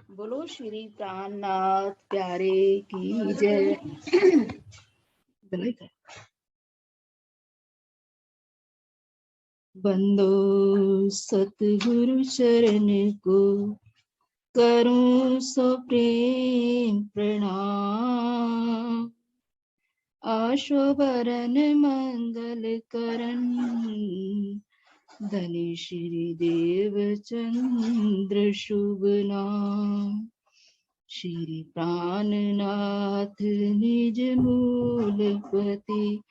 बोलो श्री प्राणनाथ प्यारे की जय। बंदो सतगुरु चरण को करूं सो प्रेम प्रणाम। आशोभरन मंगल करन धनी श्री देव चंद्र शुभ नाम। श्री प्राणनाथ निज मूलपति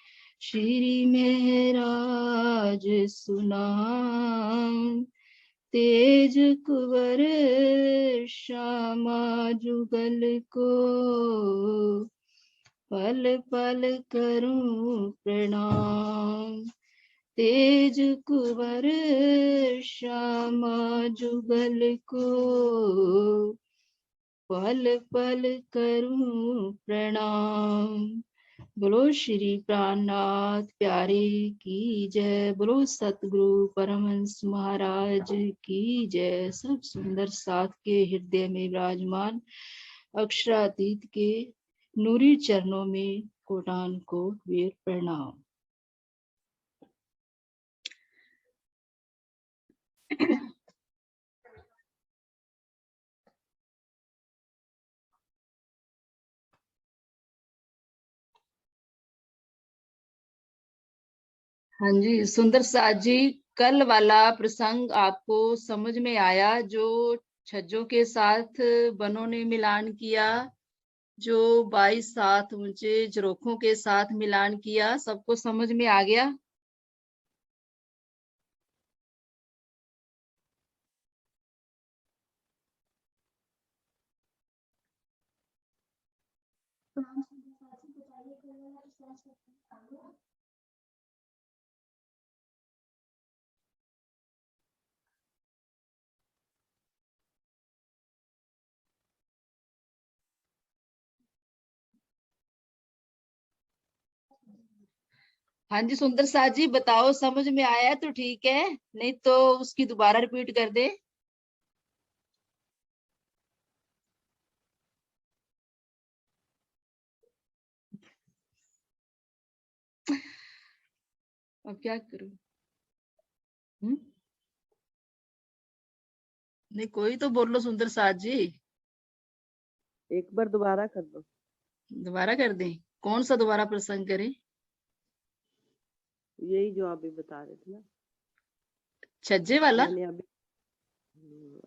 श्री महराज सुनाम। तेज कुंवर श्यामा जुगल को पल पल करूं प्रणाम। तेज कुंवर श्यामा जुगल को पल पल करूं प्रणाम। बोलो श्री प्राणनाथ प्यारे की जय। बोलो सतगुरु परमहंस महाराज की जय। सब सुंदर साथ के हृदय में विराजमान अक्षरातीत के नूरी चरणों में कोटान कोट वीर प्रणाम। हाँ जी सुंदर साथ जी, कल वाला प्रसंग आपको समझ में आया? जो छज्जों के साथ बनों ने मिलान किया, जो 22 हाथ ऊंचे झरोखों के साथ मिलान किया, सबको समझ में आ गया? हाँ जी सुंदर साथ जी, बताओ समझ में आया तो ठीक है, नहीं तो उसकी दोबारा रिपीट कर दे। अब क्या करूं? नहीं कोई तो बोलो सुंदर साथ जी। एक बार दोबारा कर दो। दोबारा कर दें? कौन सा दोबारा प्रसंग करें? यही जो आप भी बता रहे थे ना, छज्जे वाला? मैंने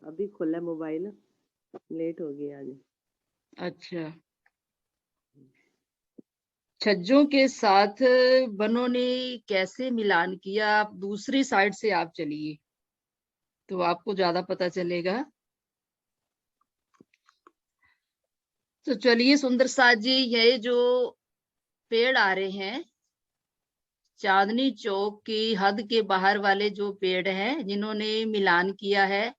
अभी खोला मोबाइल, लेट हो गया आज। अच्छा, छज्जों के साथ बनों ने कैसे मिलान किया? आप दूसरी साइड से आप चलिए तो आपको ज्यादा पता चलेगा। तो चलिए सुंदर साथ जी, ये जो पेड़ आ रहे हैं चांदनी चौक की हद के बाहर वाले जो पेड़ हैं जिन्होंने मिलान किया है,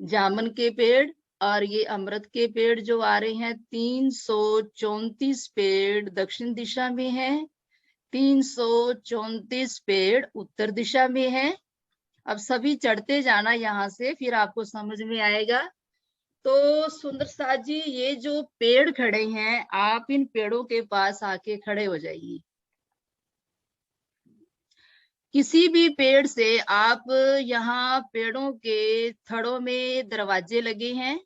जामन के पेड़ और ये अमृत के पेड़ जो आ रहे हैं, 334 पेड़ दक्षिण दिशा में है, 334 पेड़ उत्तर दिशा में है। अब सभी चढ़ते जाना यहाँ से, फिर आपको समझ में आएगा। तो सुंदर साथ जी, ये जो पेड़ खड़े हैं, आप इन पेड़ों के पास आके खड़े हो जाइए। किसी भी पेड़ से आप, यहाँ पेड़ों के थड़ों में दरवाजे लगे हैं,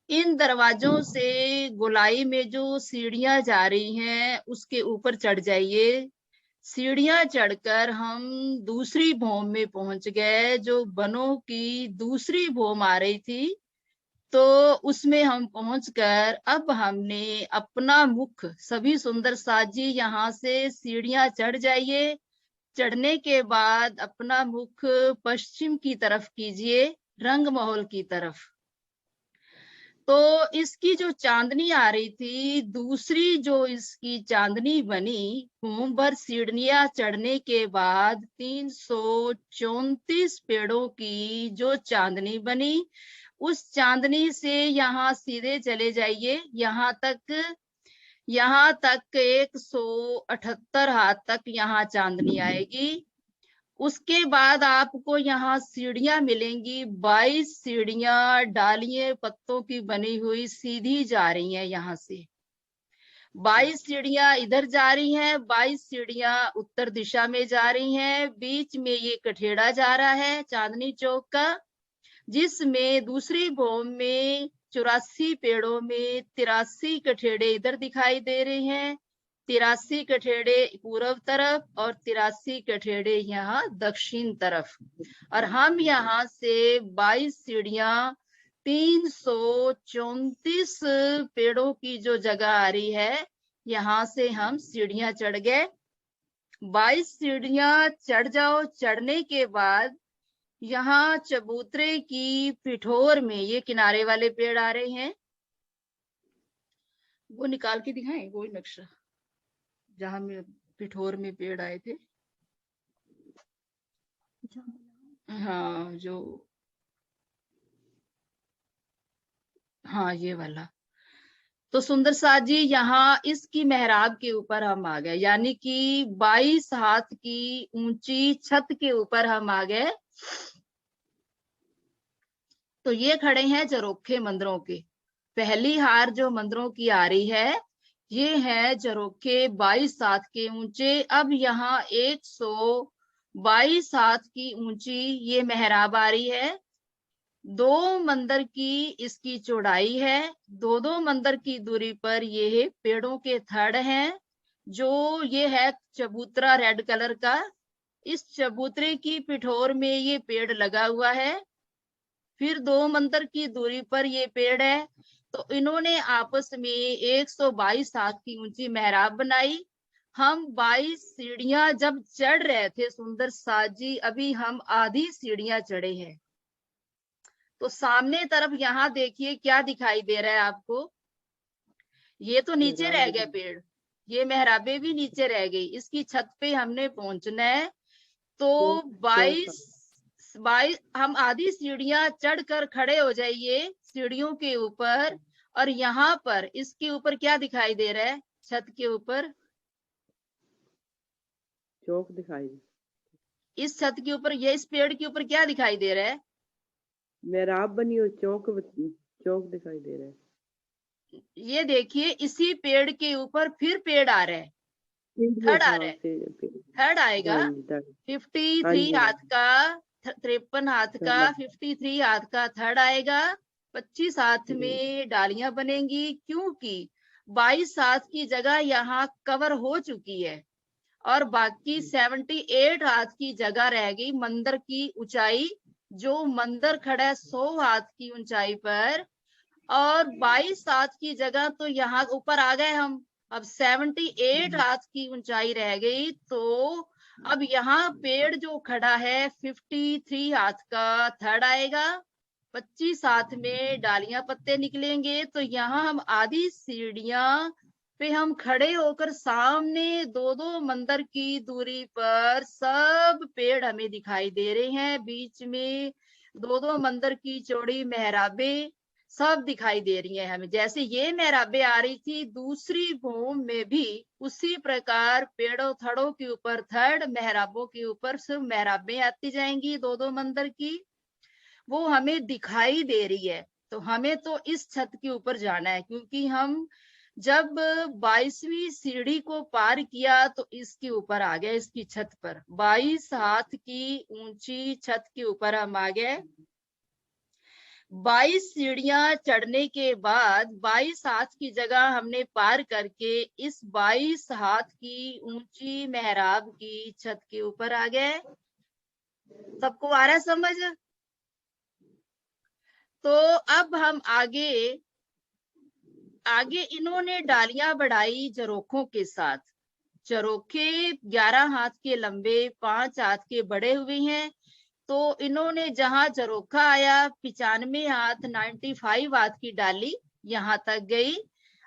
इन दरवाजों से गोलाई में जो सीढ़ियां जा रही हैं उसके ऊपर चढ़ जाइए। सीढ़ियां चढ़कर हम दूसरी भौम में पहुंच गए, जो बनों की दूसरी भौम आ रही थी। तो उसमें हम पहुंचकर अब हमने अपना मुख, सभी सुंदर साथ जी यहाँ से सीढ़ियां चढ़ जाइए। चढ़ने के बाद अपना मुख पश्चिम की तरफ कीजिए, रंग महल की तरफ। तो इसकी जो चांदनी आ रही थी, दूसरी जो इसकी चांदनी बनी, भर सीढ़ियां चढ़ने के बाद 334 पेड़ों की जो चांदनी बनी, उस चांदनी से यहाँ सीधे चले जाइए, यहाँ तक 178 हाथ तक यहाँ चांदनी आएगी। उसके बाद आपको यहाँ सीढ़ियां मिलेंगी, 22 सीढ़ियां डालियों पत्तों की बनी हुई सीधी जा रही हैं। यहाँ से 22 सीढ़ियां इधर जा रही हैं, 22 सीढ़ियां उत्तर दिशा में जा रही हैं। बीच में ये कठेड़ा जा रहा है चांदनी चौक का, जिसमें दूसरी भौम में 84 पेड़ों में 83 कठेड़े इधर दिखाई दे रहे हैं, 83 कठेड़े पूर्व तरफ और 83 कठेड़े यहाँ दक्षिण तरफ। और हम यहाँ से 22 सीढ़ियां 334 पेड़ों की जो जगह आ रही है, यहाँ से हम सीढ़ियां चढ़ गए। 22 सीढ़ियां चढ़ जाओ। चढ़ने के बाद यहाँ चबूतरे की पिठोर में ये किनारे वाले पेड़ आ रहे हैं, वो निकाल के दिखाएं वो नक्शा जहां में पिठोर में पेड़ आए थे। हाँ जो, हाँ ये वाला। तो सुंदर साथ जी यहाँ इसकी मेहराब के ऊपर हम आ गए, यानी कि 22 हाथ की ऊंची छत के ऊपर हम आ गए। तो ये खड़े हैं झरोखे मंदिरों के। पहली हार जो मंदिरों की आ रही है, ये है झरोखे 22 हाथ के ऊंचे। अब यहाँ 122 हाथ की ऊंची ये मेहराब आ रही है। 2 मंदिर की इसकी चौड़ाई है। 2 मंदिर की दूरी पर ये पेड़ों के थड़ हैं। जो ये है चबूतरा रेड कलर का, इस चबूतरे की पिठोर में ये पेड़ लगा हुआ है। फिर 2 मंदिर की दूरी पर ये पेड़ है। तो इन्होंने आपस में 122 हाथ की ऊंची मेहराब बनाई। हम 22 सीढ़ियां जब चढ़ रहे थे सुंदर साथ जी, अभी हम आधी सीढ़ियां चढ़े हैं। तो सामने तरफ यहाँ देखिए क्या दिखाई दे रहा है आपको, ये तो नीचे रह गए पेड़, ये मेहराबे भी नीचे रह गई। इसकी छत पे हमने पहुंचना है। तो 22 हम आधी सीढ़ियां चढ़कर खड़े हो जाइए सीढ़ियों के ऊपर। और यहाँ पर इसके ऊपर क्या दिखाई दे रहा है, छत के ऊपर चौक दिखाई, इस छत के ऊपर, ये इस पेड़ के ऊपर क्या दिखाई दे रहा है, मेहराब बनी हो, चौक दिखाई दे रहा है। ये देखिए इसी पेड़ के ऊपर फिर पेड़ आ रहा है, थर्ड आ रहा है, थर्ड आएगा 53 हाथ का, 53 हाथ का 53 हाथ का थर्ड आएगा। 25 हाथ में डालियां बनेंगी, क्योंकि 22 हाथ की जगह यहाँ कवर हो चुकी है और बाकी 78 हाथ की जगह रह गई। मंदिर की ऊंचाई, जो मंदिर खड़ा है 100 हाथ की ऊंचाई पर, और 22 हाथ की जगह तो यहाँ ऊपर आ गए हम। अब 78 हाथ की ऊंचाई रह गई। तो अब यहाँ पेड़ जो खड़ा है 53 हाथ का थर्ड आएगा। 25 हाथ में डालियां पत्ते निकलेंगे। तो यहाँ हम आधी सीढ़ियां पे हम खड़े होकर सामने 2-2 मंदिर की दूरी पर सब पेड़ हमें दिखाई दे रहे हैं। बीच में 2-2 मंदिर की चौड़ी मेहराबे सब दिखाई दे रही है हमें। जैसे ये मेहराबे आ रही थी, दूसरी भूमि में भी उसी प्रकार पेड़ों थड़ों के ऊपर थड़, मेहराबों के ऊपर सिर्फ मेहराबे आती जाएंगी 2-2 मंदिर की, वो हमें दिखाई दे रही है। तो हमें तो इस छत के ऊपर जाना है, क्योंकि हम जब 22वीं सीढ़ी को पार किया तो इसके ऊपर आ गए, इसकी छत पर 22 हाथ की ऊंची छत के ऊपर हम आ गए। 22 सीढ़ियां चढ़ने के बाद 22 हाथ की जगह हमने पार करके इस 22 हाथ की ऊंची मेहराब की छत के ऊपर आ गए। सबको आ रहा है समझ? तो अब हम आगे इन्होंने डालियां बढ़ाई झरोखों के साथ। झरोखे 11 हाथ के लंबे, 5 हाथ के बड़े हुए हैं। तो इन्होंने जहां झरोखा आया 95 हाथ, 95 हाथ की डाली यहां तक गई।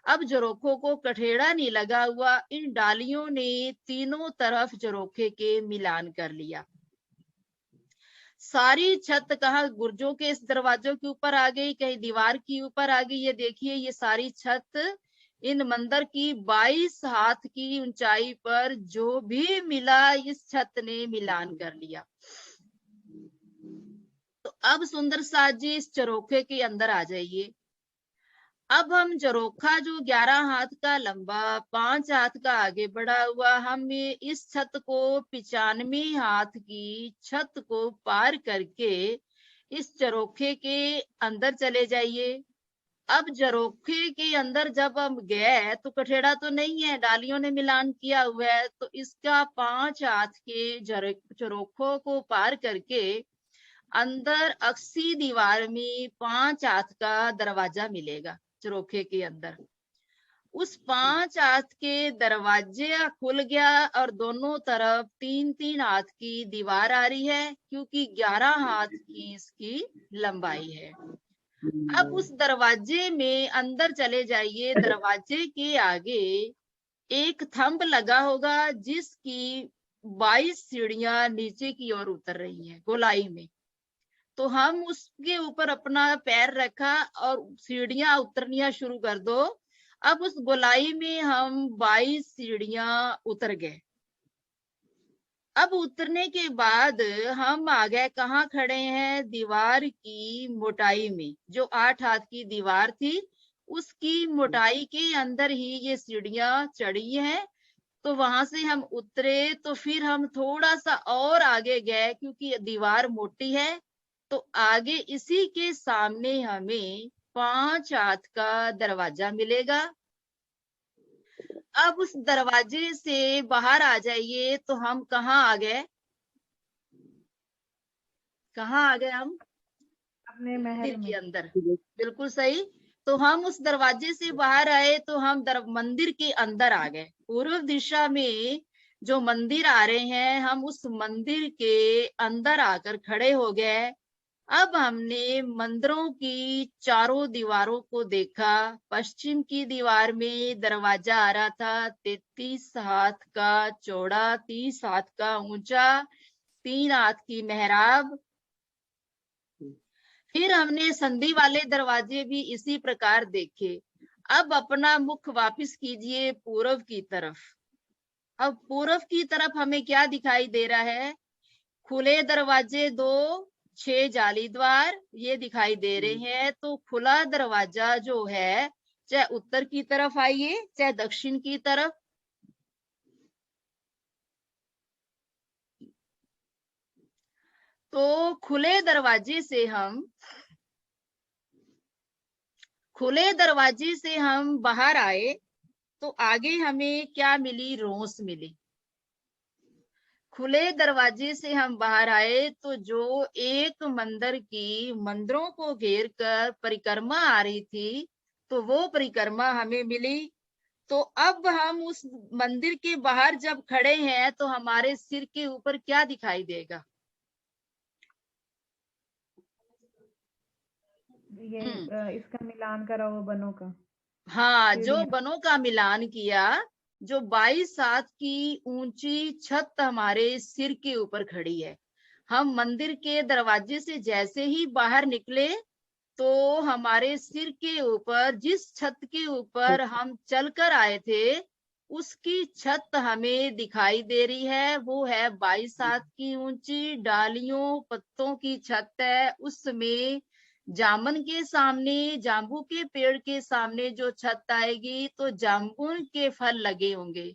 अब झरोखों को कठेड़ा नहीं लगा हुआ, इन डालियों ने तीनों तरफ झरोखे के मिलान कर लिया। सारी छत कहाँ गुर्जों के इस दरवाजों के ऊपर आ गई, कहीं दीवार के ऊपर आ गई। ये देखिए ये सारी छत इन मंदिर की 22 हाथ की ऊंचाई पर जो भी मिला इस छत ने मिलान कर लिया। तो अब सुंदर साथ जी इस चरोखे के अंदर आ जाइए। अब हम चरोखा जो 11 हाथ का लंबा 5 हाथ का आगे बढ़ा हुआ, हम इस छत को 95 हाथ की छत को पार करके इस चरोखे के अंदर चले जाइए। अब चरोखे के अंदर जब हम गए तो कठेड़ा तो नहीं है, डालियों ने मिलान किया हुआ है, तो इसका 5 हाथ के चरोखों को पार करके अंदर अक्सी दीवार में 5 हाथ का दरवाजा मिलेगा चरोखे के अंदर। उस 5 हाथ के दरवाजे खुल गया और दोनों तरफ 3-3 हाथ की दीवार आ रही है, क्योंकि 11 हाथ की इसकी लंबाई है। अब उस दरवाजे में अंदर चले जाइए। दरवाजे के आगे एक थंब लगा होगा जिसकी 22 सीढ़ियां नीचे की ओर उतर रही हैं गोलाई में। तो हम उसके ऊपर अपना पैर रखा और सीढ़ियां उतरनिया शुरू कर दो। अब उस गोलाई में हम 22 सीढ़ियां उतर गए। अब उतरने के बाद हम आ गए, कहाँ खड़े हैं? दीवार की मोटाई में। जो 8 हाथ की दीवार थी उसकी मोटाई के अंदर ही ये सीढ़ियां चढ़ी हैं। तो वहां से हम उतरे तो फिर हम थोड़ा सा और आगे गए, क्योंकि दीवार मोटी है। तो आगे इसी के सामने हमें 5 हाथ का दरवाजा मिलेगा। अब उस दरवाजे से बाहर आ जाइए। तो हम कहाँ आ गए? कहाँ आ गए हम? अपने मंदिर महल के में। अंदर। बिल्कुल सही। तो हम उस दरवाजे से बाहर आए तो हम मंदिर के अंदर आ गए। पूर्व दिशा में जो मंदिर आ रहे हैं, हम उस मंदिर के अंदर आकर खड़े हो गए। अब हमने मंदिरों की चारों दीवारों को देखा। पश्चिम की दीवार में दरवाजा आ रहा था 33 हाथ का चौड़ा, 30 हाथ का ऊंचा, 3 हाथ की मेहराब। फिर हमने संधि वाले दरवाजे भी इसी प्रकार देखे। अब अपना मुख वापस कीजिए पूर्व की तरफ। अब पूर्व की तरफ हमें क्या दिखाई दे रहा है? खुले दरवाजे 2, 6 जाली द्वार ये दिखाई दे रहे हैं। तो खुला दरवाजा जो है, चाहे उत्तर की तरफ आइए चाहे दक्षिण की तरफ, तो खुले दरवाजे से हम बाहर आए तो आगे हमें क्या मिली? रोस मिली। खुले दरवाजे से हम बाहर आए तो जो एक मंदिरों को घेर कर परिक्रमा आ रही थी, तो वो परिक्रमा हमें मिली। तो अब हम उस मंदिर के बाहर जब खड़े हैं तो हमारे सिर के ऊपर क्या दिखाई देगा? ये इसका मिलान करा हुआ बनों का। हाँ, जो सीढ़ियाँ। बनों का मिलान किया, जो 22 हाथ की ऊंची छत हमारे सिर के ऊपर खड़ी है। हम मंदिर के दरवाजे से जैसे ही बाहर निकले तो हमारे सिर के ऊपर, जिस छत के ऊपर हम चलकर आए थे, उसकी छत हमें दिखाई दे रही है। वो है 22 हाथ की ऊंची डालियों पत्तों की छत है। उसमें जामुन के सामने, जाम्बू के पेड़ के सामने जो छत आएगी तो जामुन के फल लगे होंगे।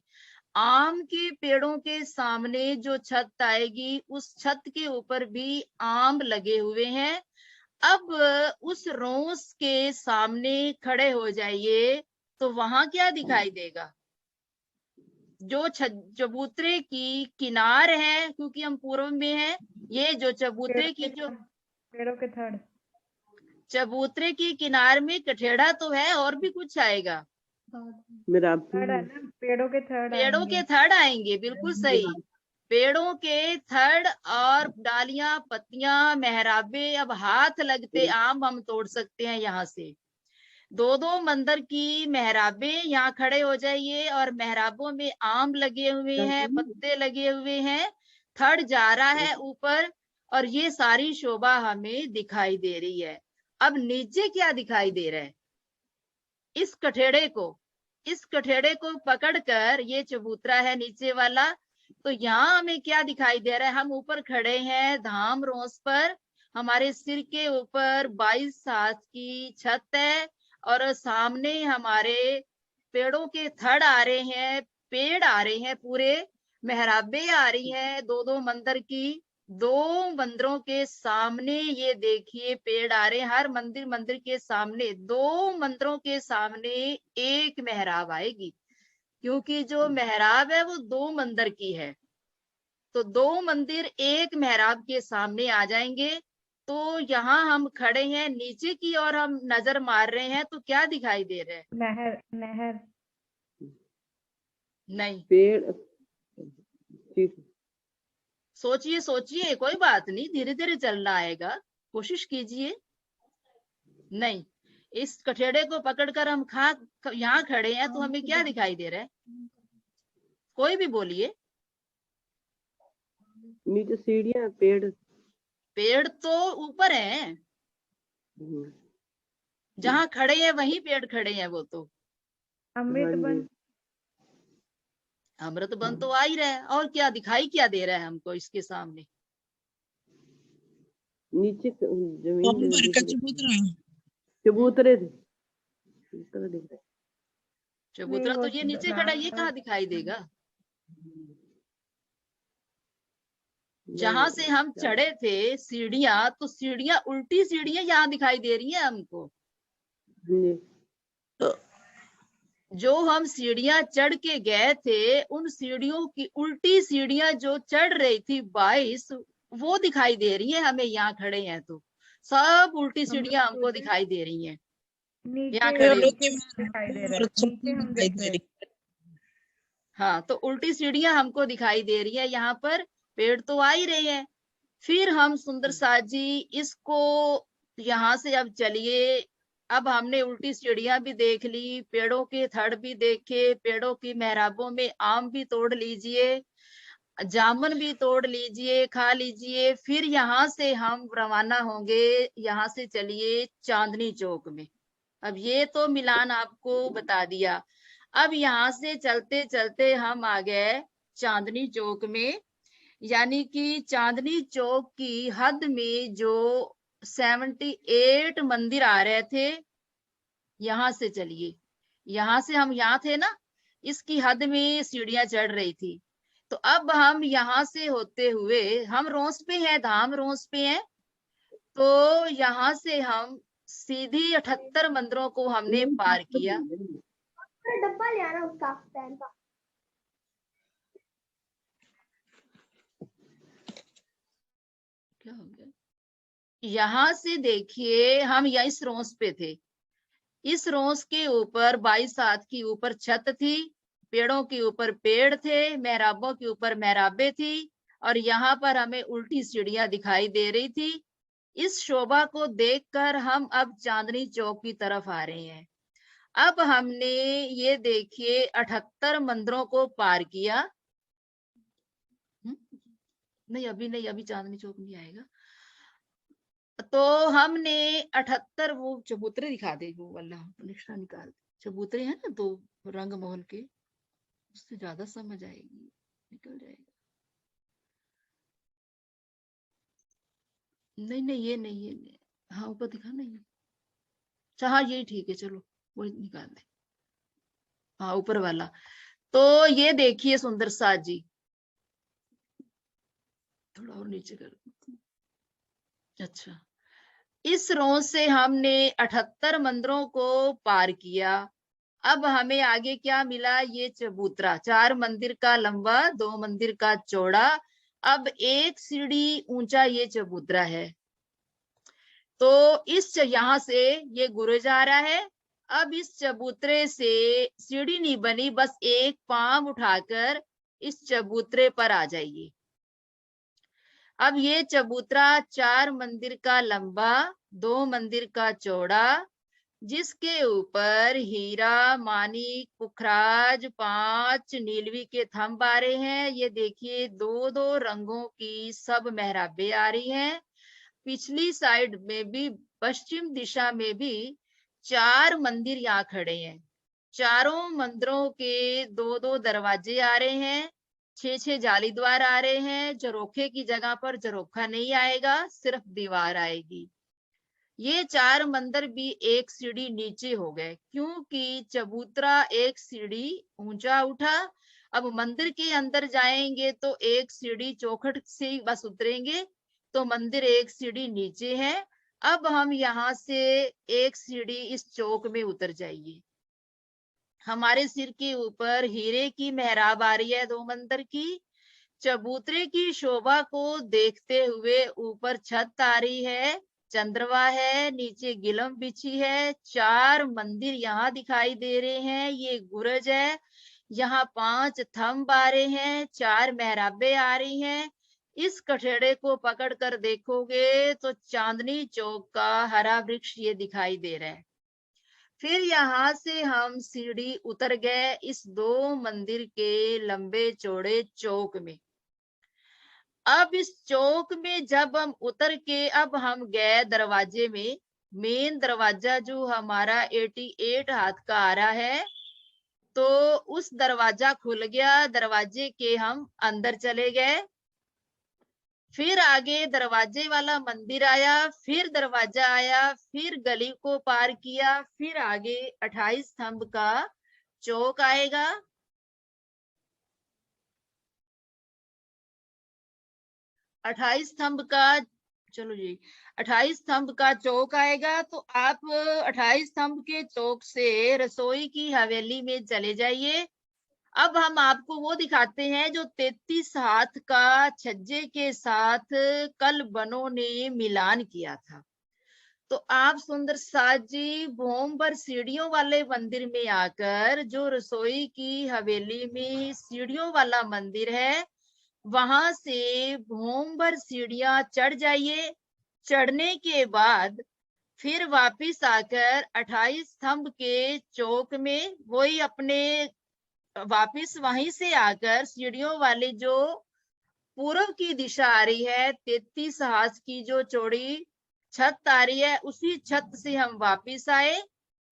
आम के पेड़ों के सामने जो छत आएगी उस छत के ऊपर भी आम लगे हुए हैं। अब उस रोस के सामने खड़े हो जाइए तो वहां क्या दिखाई देगा? जो चबूतरे की किनार है, क्योंकि हम पूर्व में हैं, ये जो चबूतरे की जो पेड़ों के थड़। चबूतरे की किनार में कठेड़ा तो है, और भी कुछ आएगा? मेरा थड़ है ना, पेड़ों के थड़ पेड़ों आएंगे। के थड़ आएंगे, बिल्कुल सही। पेड़ों के थड़ और डालियां, पत्तियां, मेहराबे। अब हाथ लगते आम हम तोड़ सकते हैं यहाँ से। 2-2 मंदिर की मेहराबे, यहाँ खड़े हो जाइए और मेहराबों में आम लगे हुए हैं, पत्ते लगे हुए हैं, थड़ जा रहा है ऊपर, और ये सारी शोभा हमें दिखाई दे रही है। अब नीचे क्या दिखाई दे रहा है? इस कठेड़े को इस कठेड़े को पकड़कर, ये चबूतरा है नीचे वाला, तो यहाँ हमें क्या दिखाई दे रहा है? हम ऊपर खड़े हैं धाम रोस पर, हमारे सिर के ऊपर 22 हाथ की छत है और सामने हमारे पेड़ों के थड़ आ रहे हैं, पेड़ आ रहे हैं, पूरे मेहराबे आ रही है, दो दो मंदिर की। दो मंदिरों के सामने ये देखिए पेड़ आ रहे हैं, हर मंदिर के सामने, दो मंदिरों के सामने एक मेहराब आएगी, क्योंकि जो मेहराब है वो दो मंदिर की है। तो दो मंदिर एक मेहराब के सामने आ जाएंगे। तो यहाँ हम खड़े हैं, नीचे की ओर हम नजर मार रहे हैं, तो क्या दिखाई दे रहा है? नहर नहर नहीं, पेड़, ठीक, सोचिए सोचिए, कोई बात नहीं, धीरे धीरे चलना आएगा, कोशिश कीजिए। नहीं, इस कठेड़े को पकड़कर हम यहाँ खड़े हैं, तो हमें क्या दिखाई दे रहा है? कोई भी बोलिए। नीचे सीढ़ियां, पेड़। पेड़ तो ऊपर है, जहाँ खड़े हैं वहीं पेड़ खड़े हैं वो तो। अमृत हाँ बन। जी। अमृत बन तो आ ही रहा है, और क्या दिखाई क्या दे रहा है हमको इसके सामने? नीचे जमीन चबूतरा। चबूतरे थे, चबूतरा दिख रहा है। चबूतरा तो वो ये नीचे खड़ा, ये कहाँ दिखाई देगा? जहां से हम चढ़े थे सीढ़ियां, तो सीढ़ियां, उल्टी सीढ़ियां यहाँ दिखाई दे रही हैं हमको। जी। जो हम सीढ़ियां चढ़ के गए थे, उन सीढ़ियों की उल्टी सीढ़ियां जो चढ़ रही थी 22, वो दिखाई दे रही है हमें, यहाँ खड़े हैं तो सब उल्टी सीढ़ियां हमको दिखाई दे रही हैं। नीचे यहाँ खड़े हो। दिखाई दे रहा है, नीचे हम देख रहे हैं। हाँ, तो उल्टी सीढ़ियां हमको दिखाई दे रही है, यहाँ पर पेड़ तो आ ही रहे हैं। फिर हम सुंदर साथ जी इसको यहाँ से अब चलिए, अब हमने उल्टी सीढ़ियां भी देख ली, पेड़ों के थड़ भी देखे, पेड़ों की मेहराबों में आम भी तोड़ लीजिए, जामुन भी तोड़ लीजिए, खा लीजिए। फिर यहाँ से हम रवाना होंगे, यहाँ से चलिए चांदनी चौक में। अब ये तो मिलान आपको बता दिया। अब यहाँ से चलते चलते हम आ गए चांदनी चौक में, यानी कि चांदनी चौक की हद में जो 78 मंदिर आ रहे थे, यहाँ से चलिए, यहाँ से हम यहाँ थे ना, इसकी हद में सीढ़ियां चढ़ रही थी। तो अब हम यहाँ से होते हुए, हम रोस पे हैं, धाम रोस पे हैं, तो यहाँ से हम सीधी 78 मंदिरों को हमने पार किया। डब्बा ले आना उसका पेन का। क्या हो गया? यहाँ से देखिए, हम यहाँ इस रोस पे थे, इस रोस के ऊपर 22 हाथ की ऊपर छत थी, पेड़ों के ऊपर पेड़ थे, मेहराबों के ऊपर मेहराबे थी, और यहाँ पर हमें उल्टी सीढ़ियां दिखाई दे रही थी। इस शोभा को देखकर हम अब चांदनी चौक की तरफ आ रहे हैं। अब हमने ये देखिए 78 मंदिरों को पार किया। नहीं, अभी नहीं, अभी चांदनी चौक नहीं आएगा। तो हमने 78, वो चबूतरे दिखा दे, वो वाला निशान निकाल, चबूतरे हैं ना दो रंग महल के, उससे ज्यादा समझ आएगी, निकल जाएगा। नहीं नहीं, ये नहीं, ये नहीं, हाँ ऊपर दिखा नहीं, अच्छा हाँ यही ठीक है, चलो वो निकाल दे, हाँ ऊपर वाला। तो ये देखिए सुंदर साथ जी, थोड़ा और नीचे कर, अच्छा, इस रो से हमने 78 मंदिरों को पार किया। अब हमें आगे क्या मिला? ये चबूतरा, 4 मंदिर का लंबा, 2 मंदिर का चौड़ा, अब 1 सीढ़ी ऊंचा ये चबूतरा है। तो इस यहाँ से ये गुरुज आ रहा है। अब इस चबूतरे से सीढ़ी नहीं बनी, बस एक पांव उठाकर इस चबूतरे पर आ जाइए। अब ये चबूतरा 4 मंदिर का लंबा, 2 मंदिर का चौड़ा, जिसके ऊपर हीरा, मानिक, पुखराज, 5 नीलवी के थंब आ रहे हैं। ये देखिए 2-2 रंगों की सब मेहराबें आ रही हैं। पिछली साइड में भी, पश्चिम दिशा में भी 4 मंदिर यहाँ खड़े हैं, चारों मंदिरों के 2-2 दरवाजे आ रहे हैं, 6-6 जाली द्वार आ रहे हैं। झरोखे की जगह पर झरोखा नहीं आएगा, सिर्फ दीवार आएगी। ये 4 मंदिर भी एक सीढ़ी नीचे हो गए, क्योंकि चबूतरा एक सीढ़ी ऊंचा उठा। अब मंदिर के अंदर जाएंगे तो एक सीढ़ी चौखट से ही बस उतरेंगे, तो मंदिर एक सीढ़ी नीचे है। अब हम यहाँ से एक सीढ़ी इस चौक में उतर जाइए। हमारे सिर के ऊपर हीरे की मेहराब आ रही है 2 मंदिर की। चबूतरे की शोभा को देखते हुए ऊपर छत आ रही है, चंद्रमा है, नीचे गिलम बिछी है। 4 मंदिर यहाँ दिखाई दे रहे हैं। ये गुरज है, यहाँ 5 थंब आ रहे हैं, 4 मेहराबे आ रही हैं। इस कठेड़े को पकड़ कर देखोगे तो चांदनी चौक का हरा वृक्ष ये दिखाई दे रहा है। फिर यहाँ से हम सीढ़ी उतर गए इस 2 मंदिर के लंबे चौड़े चौक में। अब इस चौक में जब हम उतर के अब हम गए दरवाजे में, मेन दरवाजा जो हमारा 88 हाथ का आ रहा है, तो उस दरवाजा खुल गया। दरवाजे के हम अंदर चले गए। फिर आगे दरवाजे वाला मंदिर आया, फिर दरवाजा आया, फिर गली को पार किया, फिर आगे 28 स्तंभ का चौक आएगा। 28 स्तंभ का, चलो जी, 28 स्तंभ का चौक आएगा। तो आप 28 स्तंभ के चौक से रसोई की हवेली में चले जाइए। अब हम आपको वो दिखाते हैं जो 33 हाथ का छज्जे के साथ कल बनों ने मिलान किया था। तो आप सुंदर साज जी भोम पर सीढ़ियों वाले मंदिर में आकर, जो रसोई की हवेली में सीढ़ियों वाला मंदिर है, वहां से भोम पर सीढ़ियां चढ़ जाइए। चढ़ने के बाद फिर वापिस आकर 28 स्तंभ के चौक में वही अपने वापिस वहीं से आकर सीढ़ियों वाली जो पूर्व की दिशा आ रही है, 33 हाथ की जो चौड़ी छत आ रही है, उसी छत से हम वापिस आए।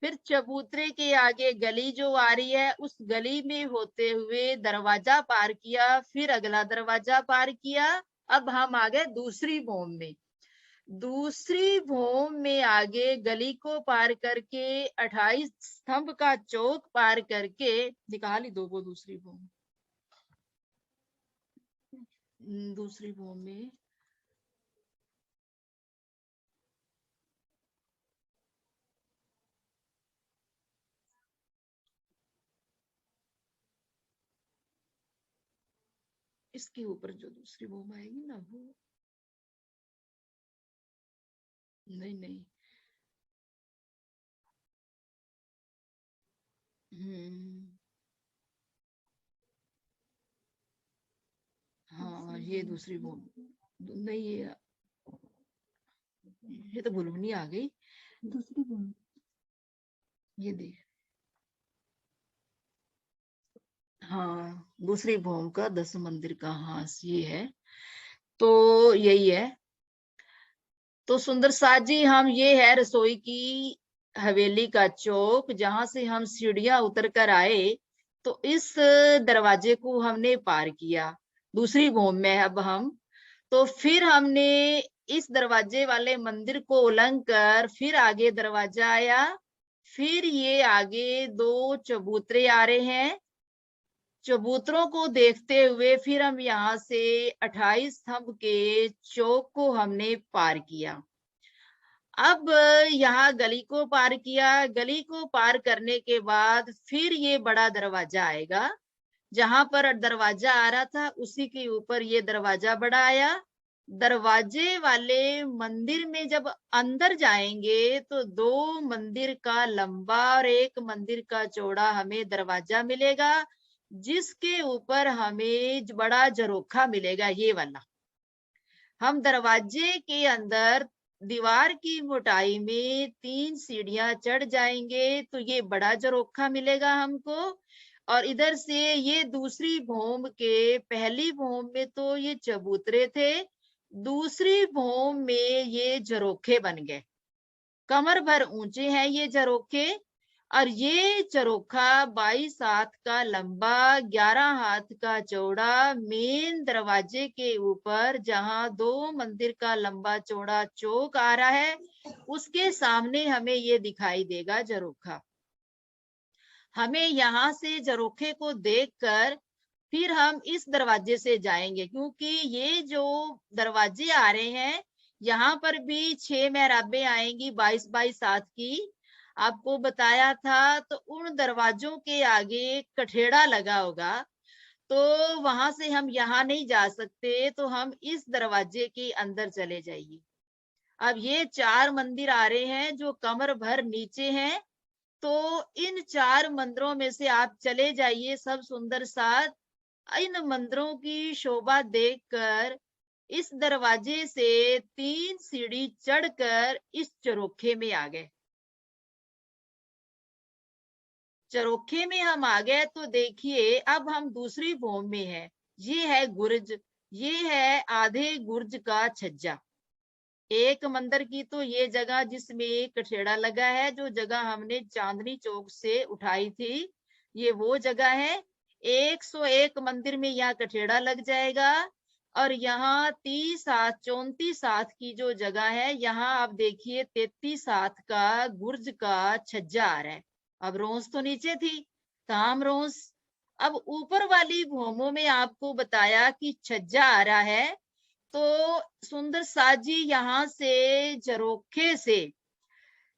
फिर चबूतरे के आगे गली जो आ रही है, उस गली में होते हुए दरवाजा पार किया, फिर अगला दरवाजा पार किया। अब हम आ गए दूसरी भोम में। दूसरी भोम में आगे गली को पार करके 28 स्तंभ का चौक पार करके निकाल ही दो वो दूसरी भोम। दूसरी भोम में इसके ऊपर जो दूसरी भोम आएगी ना, वो नहीं नहीं, हाँ ये दूसरी भोम नहीं, ये तो भुलवनी आ गई। दूसरी भोम ये देख, हाँ दूसरी भोम का 10 मंदिर का हास ये है, तो यही है। तो सुंदर साज जी, हम ये है रसोई की हवेली का चौक, जहां से हम सीढ़ियां उतर कर आए। तो इस दरवाजे को हमने पार किया, दूसरी भोम में अब हम। तो फिर हमने इस दरवाजे वाले मंदिर को उलंघ कर फिर आगे दरवाजा आया। फिर ये आगे 2 चबूतरे आ रहे हैं। चबूतरों को देखते हुए फिर हम यहाँ से 28 स्तंभ के चौक को हमने पार किया। अब यहाँ गली को पार किया। गली को पार करने के बाद फिर ये बड़ा दरवाजा आएगा। जहां पर दरवाजा आ रहा था उसी के ऊपर ये दरवाजा बड़ा आया। दरवाजे वाले मंदिर में जब अंदर जाएंगे तो 2 मंदिर का लंबा और 1 मंदिर का चौड़ा हमें दरवाजा मिलेगा, जिसके ऊपर हमें बड़ा झरोखा मिलेगा, ये वाला। हम दरवाजे के अंदर दीवार की मोटाई में 3 सीढ़ियां चढ़ जाएंगे तो ये बड़ा झरोखा मिलेगा हमको। और इधर से ये दूसरी भोम के, पहली भोम में तो ये चबूतरे थे, दूसरी भोम में ये झरोखे बन गए। कमर भर ऊंचे हैं ये झरोखे। और ये चरोखा 22 हाथ का लंबा, 11 हाथ का चौड़ा मेन दरवाजे के ऊपर, जहां 2 मंदिर का लंबा चौड़ा चौक आ रहा है, उसके सामने हमें ये दिखाई देगा झरोखा। हमें यहाँ से झरोखे को देखकर फिर हम इस दरवाजे से जाएंगे, क्योंकि ये जो दरवाजे आ रहे हैं यहाँ पर भी 6 मेहराबें आएंगी 22-22 हाथ की। आपको बताया था, तो उन दरवाजों के आगे कठेड़ा लगा होगा, तो वहां से हम यहाँ नहीं जा सकते, तो हम इस दरवाजे के अंदर चले जाइए। अब ये 4 मंदिर आ रहे हैं जो कमर भर नीचे हैं, तो इन 4 मंदिरों में से आप चले जाइए सब सुंदर साथ। इन मंदिरों की शोभा देखकर इस दरवाजे से 3 सीढ़ी चढ़कर इस चरोखे में आ गए। चरोखे में हम आ गए तो देखिए अब हम दूसरी भूमि में हैं। ये है गुर्ज, ये है आधे गुर्ज का छज्जा। एक मंदिर की तो ये जगह जिसमें कठेड़ा लगा है, जो जगह हमने चांदनी चौक से उठाई थी, ये वो जगह है। 101 मंदिर में यहाँ कठेड़ा लग जाएगा। और यहाँ 30 हाथ 34 हाथ की जो जगह है, यहाँ आप देखिए 33 हाथ का गुर्ज का छज्जा आ रहा है। अब रोंस तो नीचे थी, ताम रोंस। अब ऊपर वाली भूमों में आपको बताया कि छज्जा आ रहा है, तो सुंदर साजी यहाँ से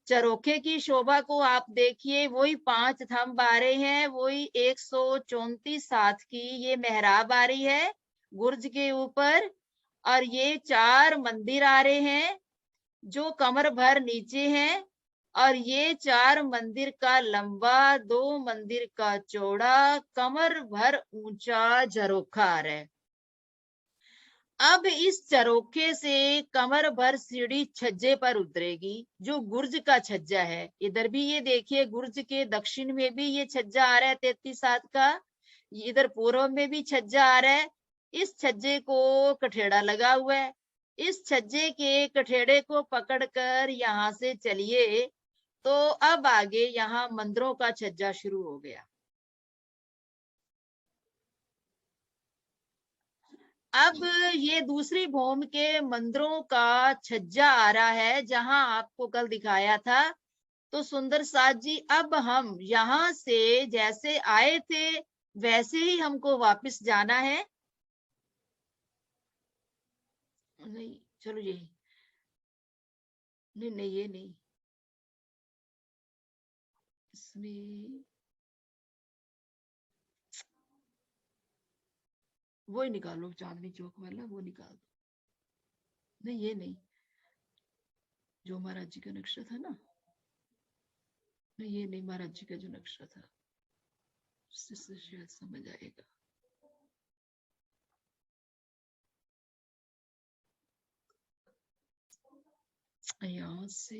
चरोखे की शोभा को आप देखिए। वही 5 थंब आ रहे हैं, वही 134 हाथ की ये मेहराब आ रही है गुर्ज के ऊपर। और ये 4 मंदिर आ रहे हैं जो कमर भर नीचे हैं। और ये 4 मंदिर का लंबा, 2 मंदिर का चौड़ा, कमर भर ऊंचा झरोखा आ रहा है। अब इस चरोखे से कमर भर सीढ़ी छज्जे पर उतरेगी, जो गुर्ज का छज्जा है। इधर भी ये देखिए, गुर्ज के दक्षिण में भी ये छज्जा आ रहा है 33 हाथ का, इधर पूर्व में भी छज्जा आ रहा है। इस छज्जे को कठेड़ा लगा हुआ है। इस छज्जे के कठेड़े को पकड़कर यहाँ से चलिए, तो अब आगे यहाँ मंदिरों का छज्जा शुरू हो गया। अब ये दूसरी भूमि के मंदिरों का छज्जा आ रहा है, जहां आपको कल दिखाया था। तो सुंदर साथ जी, अब हम यहाँ से जैसे आए थे वैसे ही हमको वापस जाना है। नहीं, चलो यही, नहीं नहीं ये नहीं, इसमें वो ही निकालो, चांदनी चौक वाला वो निकाल दो। नहीं ये नहीं, जो महाराज जी का नक्शा था ना, नहीं ये नहीं, महाराज जी का जो नक्शा था उससे शायद समझ आएगा। यहाँ से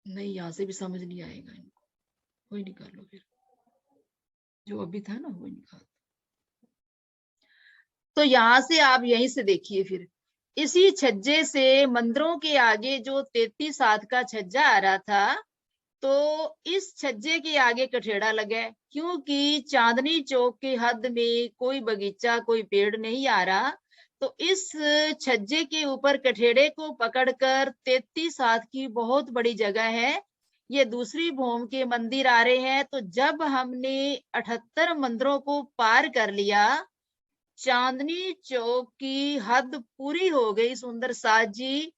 नहीं, यहाँ से भी समझ नहीं आएगा इनको, वही निकालो फिर, जो अभी था ना वही निकाल दो। तो यहाँ से आप यहीं से देखिए, फिर इसी छज्जे से मंदिरों के आगे जो 33 हाथ का छज्जा आ रहा था, तो इस छज्जे के आगे कठेड़ा लगा है, क्योंकि चांदनी चौक के हद में कोई बगीचा, कोई पेड़ नहीं आ रहा। तो इस छज्जे के ऊपर कठेड़े को पकड़कर 33 हाथ की बहुत बड़ी जगह है। ये दूसरी भूमि के मंदिर आ रहे हैं। तो जब हमने 78 मंदिरों को पार कर लिया, चांदनी चौक की हद पूरी हो गई सुंदर साथ जी।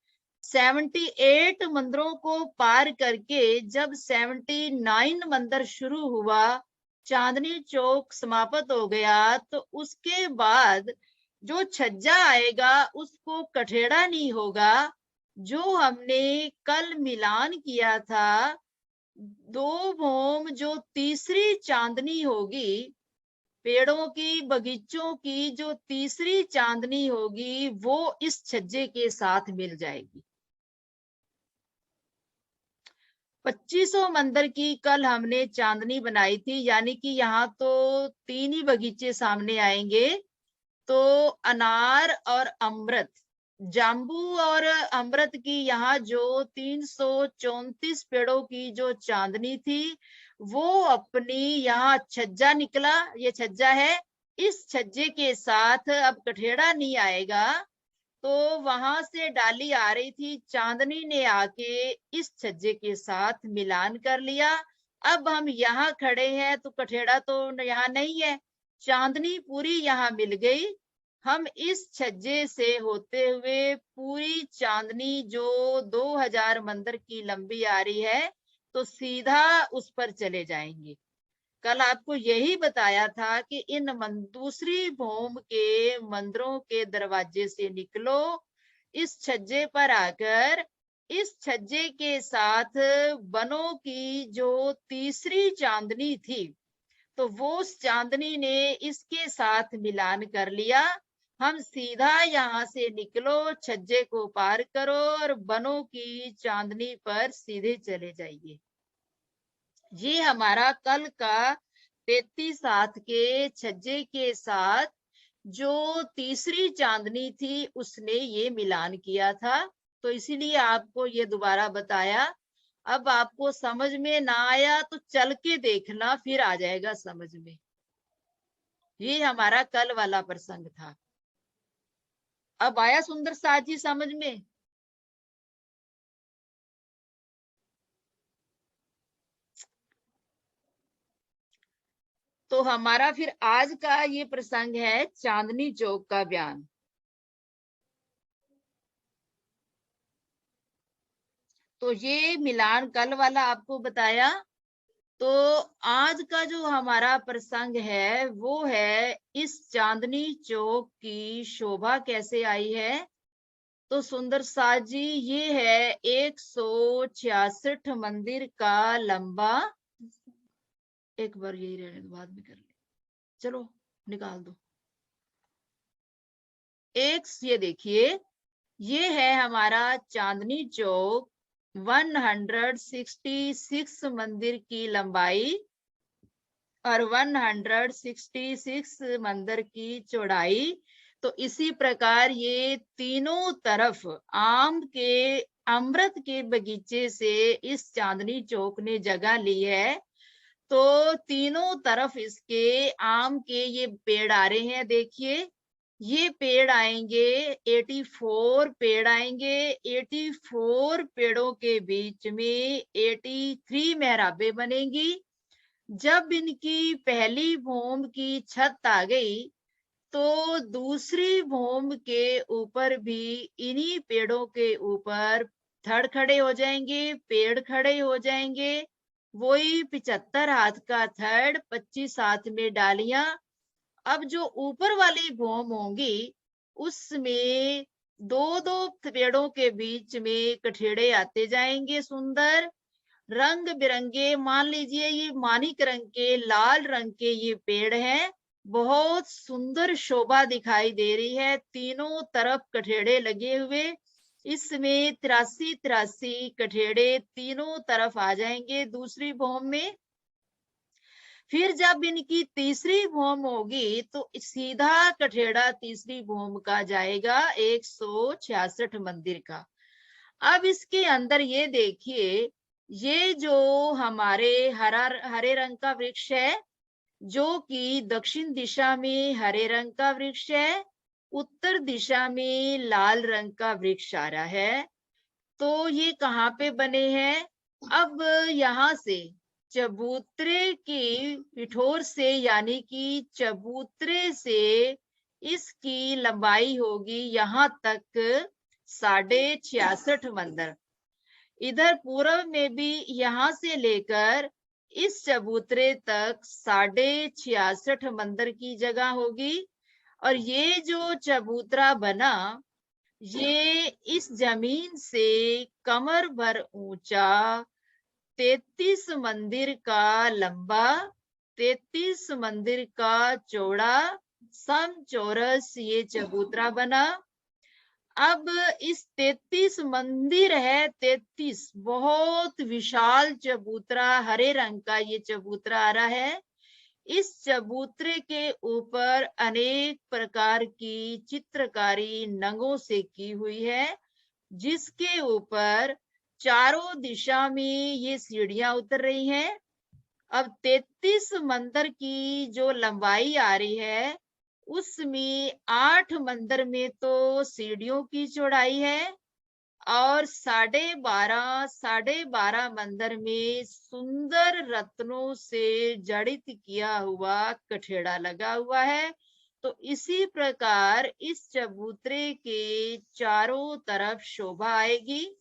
78 मंदिरों को पार करके जब 79 मंदिर शुरू हुआ, चांदनी चौक समाप्त हो गया, तो उसके बाद जो छज्जा आएगा उसको कठेड़ा नहीं होगा। जो हमने कल मिलान किया था, 2 भूम जो तीसरी चांदनी होगी, पेड़ों की, बगीचों की जो तीसरी चांदनी होगी, वो इस छज्जे के साथ मिल जाएगी। 2500 मंदिर की कल हमने चांदनी बनाई थी, यानी कि यहाँ तो 3 ही बगीचे सामने आएंगे। तो अनार और अमृत, जाम्बू और अमृत की यहाँ जो 334 पेड़ों की जो चांदनी थी, वो अपनी यहाँ छज्जा निकला, ये छज्जा है, इस छज्जे के साथ अब कठेड़ा नहीं आएगा, तो वहां से डाली आ रही थी, चांदनी ने आके इस छज्जे के साथ मिलान कर लिया। अब हम यहाँ खड़े हैं तो कठेड़ा तो यहाँ नहीं है, चांदनी पूरी यहाँ मिल गई। हम इस छज्जे से होते हुए पूरी चांदनी जो 2000 मंदिर की लंबी आ रही है, तो सीधा उस पर चले जाएंगे। कल आपको यही बताया था कि इन दूसरी भूम के मंदिरों के दरवाजे से निकलो, इस छज्जे पर आकर इस छज्जे के साथ बनों की जो तीसरी चांदनी थी, तो वो उस चांदनी ने इसके साथ मिलान कर लिया। हम सीधा यहाँ से निकलो, छज्जे को पार करो और बनों की चांदनी पर सीधे चले जाइए। ये हमारा कल का 33 हाथ के छज्जे के साथ जो तीसरी चांदनी थी, उसने ये मिलान किया था, तो इसीलिए आपको ये दोबारा बताया। अब आपको समझ में ना आया तो चल के देखना, फिर आ जाएगा समझ में। ये हमारा कल वाला प्रसंग था। अब आया सुंदर साथ जी समझ में? तो हमारा फिर आज का ये प्रसंग है चांदनी चौक का बयान। तो ये मिलान कल वाला आपको बताया। तो आज का जो हमारा प्रसंग है वो है इस चांदनी चौक की शोभा कैसे आई है। तो सुंदर साथ जी, ये है 166 मंदिर का लंबा। एक बार यही रहने दो, बाद में कर ले, चलो निकाल दो। ये देखिए, ये है हमारा चांदनी चौक, 166 मंदिर की लंबाई और 166 मंदिर की चौड़ाई। तो इसी प्रकार ये तीनों तरफ आम के अमृत के बगीचे से इस चांदनी चौक ने जगह ली है। तो तीनों तरफ इसके आम के ये पेड़ आ रहे हैं। देखिए, ये पेड़ आएंगे, 84 पेड़ आएंगे। 84 पेड़ों के बीच में 83 मेहराबें बनेंगी। जब इनकी पहली भूम की छत आ गई, तो दूसरी भूम के ऊपर भी इन्हीं पेड़ों के ऊपर थड़ खड़े हो जाएंगे, पेड़ खड़े हो जाएंगे। वही 75 हाथ का थड़, 25 हाथ में डालियां। अब जो ऊपर वाली भूम होंगी, उसमें दो दो पेड़ों के बीच में कठेड़े आते जाएंगे, सुंदर रंग बिरंगे। मान लीजिए ये मानिक रंग के, लाल रंग के ये पेड़ हैं, बहुत सुंदर शोभा दिखाई दे रही है। तीनों तरफ कठेड़े लगे हुए, इसमें 83 कठेड़े तीनों तरफ आ जाएंगे दूसरी भूम में। फिर जब इनकी तीसरी भूम होगी, तो सीधा कठेड़ा तीसरी भूम का जाएगा, 166 मंदिर का। अब इसके अंदर ये देखिए, ये जो हमारे हरे रंग का वृक्ष है, जो कि दक्षिण दिशा में हरे रंग का वृक्ष है, उत्तर दिशा में लाल रंग का वृक्ष आ रहा है। तो ये कहाँ पे बने हैं? अब यहाँ से चबूतरे की पिठोर से, यानी कि चबूतरे से इसकी लंबाई होगी यहाँ तक 66.5 मंदिर। इधर पूर्व में भी यहाँ से लेकर इस चबूतरे तक 66.5 मंदिर की जगह होगी। और ये जो चबूतरा बना, ये इस जमीन से कमर भर ऊंचा, 33 मंदिर का लंबा, 33 मंदिर का चौड़ा, समचौरस ये चबूतरा बना। अब इस 33 मंदिर है, 33 बहुत विशाल चबूतरा, हरे रंग का ये चबूतरा आ रहा है। इस चबूतरे के ऊपर अनेक प्रकार की चित्रकारी नगों से की हुई है, जिसके ऊपर चारों दिशा में ये सीढ़ियां उतर रही हैं। अब 33 मंदिर की जो लंबाई आ रही है, उसमें 8 मंदिर में तो सीढ़ियों की चौड़ाई है और 12.5 मंदिर में सुंदर रत्नों से जड़ित किया हुआ कठेड़ा लगा हुआ है। तो इसी प्रकार इस चबूतरे के चारों तरफ शोभा आएगी।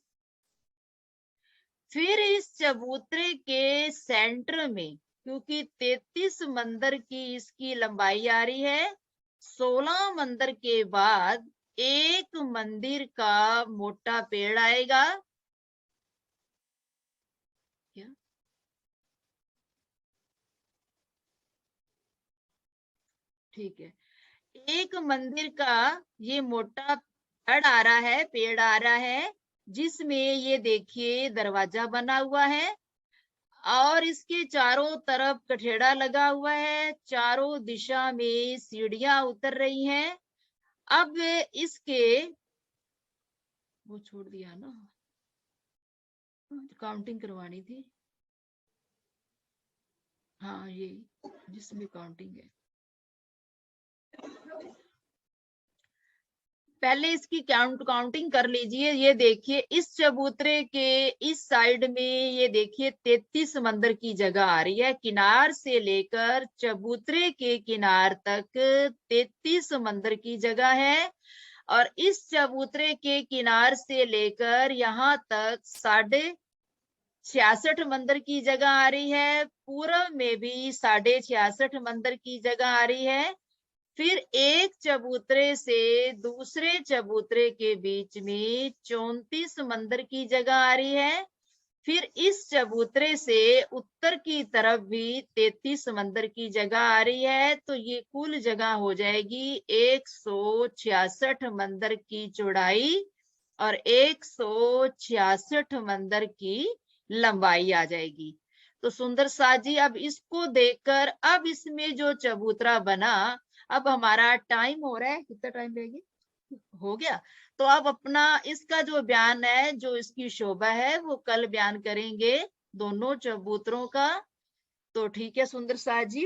फिर इस चबूतरे के सेंटर में, क्योंकि 33 मंदिर की इसकी लंबाई आ रही है, 16 मंदिर के बाद एक मंदिर का मोटा पेड़ आएगा। क्या? ठीक है, एक मंदिर का ये मोटा पेड़ आ रहा है, जिसमें ये देखिए दरवाजा बना हुआ है और इसके चारों तरफ कठेड़ा लगा हुआ है, चारों दिशा में सीढ़ियां उतर रही हैं। अब इसके वो छोड़ दिया ना, काउंटिंग करवानी थी। हाँ, ये जिसमें काउंटिंग है, पहले इसकी काउंटिंग कर लीजिए। ये देखिए इस चबूतरे के इस साइड में ये देखिए 33 मंदिर की जगह आ रही है। किनार से लेकर चबूतरे के किनार तक 33 मंदिर की जगह है और इस चबूतरे के किनार से लेकर यहाँ तक 66 मंदिर की जगह आ रही है। पूर्व में भी 66 मंदिर की जगह आ रही है। फिर एक चबूतरे से दूसरे चबूतरे के बीच में 34 मंदिर की जगह आ रही है। फिर इस चबूतरे से उत्तर की तरफ भी 33 मंदिर की जगह आ रही है। तो ये कुल जगह हो जाएगी 166 मंदिर की चौड़ाई और 166 मंदिर की लंबाई आ जाएगी। तो सुंदर साज जी, अब इसको देखकर अब इसमें जो चबूतरा बना, अब हमारा टाइम हो रहा है, कितना टाइम लेगी? हो गया। तो अब अपना इसका जो बयान है, जो इसकी शोभा है, वो कल बयान करेंगे दोनों चबूतरों का। तो ठीक है सुंदर साज जी।